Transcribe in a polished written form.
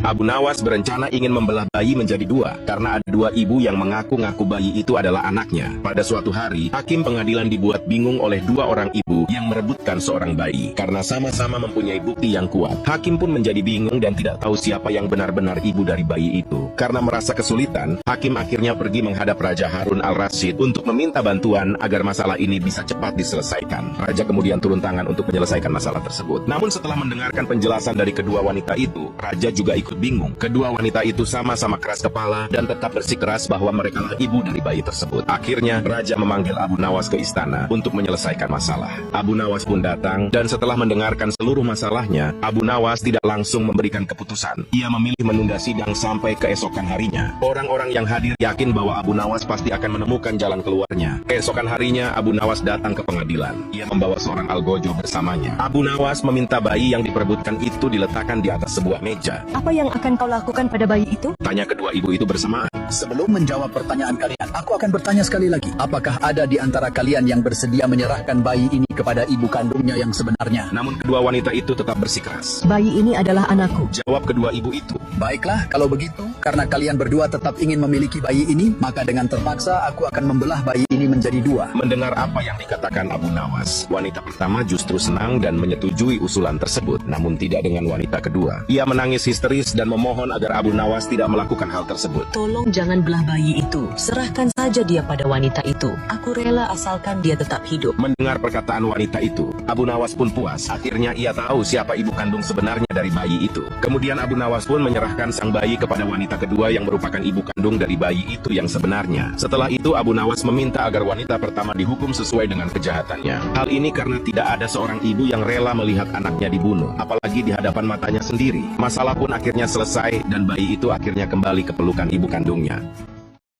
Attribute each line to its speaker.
Speaker 1: Abu Nawas berencana ingin membelah bayi menjadi dua, karena ada dua ibu yang mengaku-ngaku bayi itu adalah anaknya. Pada suatu hari, hakim pengadilan dibuat bingung oleh dua orang ibu yang merebutkan seorang bayi. Karena sama-sama mempunyai bukti yang kuat, hakim pun menjadi bingung dan tidak tahu siapa yang benar-benar ibu dari bayi itu. Karena merasa kesulitan, hakim akhirnya pergi menghadap Raja Harun al-Rasyid untuk meminta bantuan agar masalah ini bisa cepat diselesaikan. Raja kemudian turun tangan untuk menyelesaikan masalah tersebut. Namun setelah mendengarkan penjelasan dari kedua wanita itu, Raja juga ikut bingung. Kedua wanita itu sama-sama keras kepala dan tetap bersikeras bahwa mereka lah ibu dari bayi tersebut. Akhirnya, Raja memanggil Abu Nawas ke istana untuk menyelesaikan masalah. Abu Nawas pun datang, dan setelah mendengarkan seluruh masalahnya, Abu Nawas tidak langsung memberikan keputusan. Ia memilih menunda sidang sampai keesokan harinya. Orang-orang yang hadir yakin bahwa Abu Nawas pasti akan menemukan jalan keluarnya. Keesokan harinya, Abu Nawas datang ke pengadilan. Ia membawa seorang algojo bersamanya. Abu Nawas meminta bayi yang diperebutkan itu diletakkan di atas sebuah meja.
Speaker 2: Apa yang akan kau lakukan pada bayi itu?
Speaker 1: Tanya kedua ibu itu bersamaan.
Speaker 3: Sebelum menjawab pertanyaan kalian, aku akan bertanya sekali lagi. Apakah ada di antara kalian yang bersedia menyerahkan bayi ini kepada ibu kandungnya yang sebenarnya?
Speaker 1: Namun kedua wanita itu tetap bersikeras.
Speaker 2: Bayi ini adalah anakku.
Speaker 1: Jawab kedua ibu itu.
Speaker 3: Baiklah, kalau begitu, karena kalian berdua tetap ingin memiliki bayi ini, maka dengan terpaksa aku akan membelah bayi ini menjadi dua.
Speaker 1: Mendengar apa yang dikatakan Abu Nawas, wanita pertama justru senang dan menyetujui usulan tersebut, namun tidak dengan wanita kedua. Ia menangis histeris dan memohon agar Abu Nawas tidak melakukan hal tersebut.
Speaker 4: Tolong jangan belah bayi itu. Serahkan saja dia pada wanita itu. Aku rela asalkan dia tetap hidup.
Speaker 1: Mendengar perkataan wanita itu, Abu Nawas pun puas. Akhirnya ia tahu siapa ibu kandung sebenarnya dari bayi itu. Kemudian Abu Nawas pun menyerahkan sang bayi kepada wanita kedua yang merupakan ibu kandung dari bayi itu yang sebenarnya. Setelah itu Abu Nawas meminta agar wanita pertama dihukum sesuai dengan kejahatannya. Hal ini karena tidak ada seorang ibu yang rela melihat anaknya dibunuh, apalagi di hadapan matanya sendiri. Masalah pun akhirnya selesai dan bayi itu akhirnya kembali ke pelukan ibu kandungnya.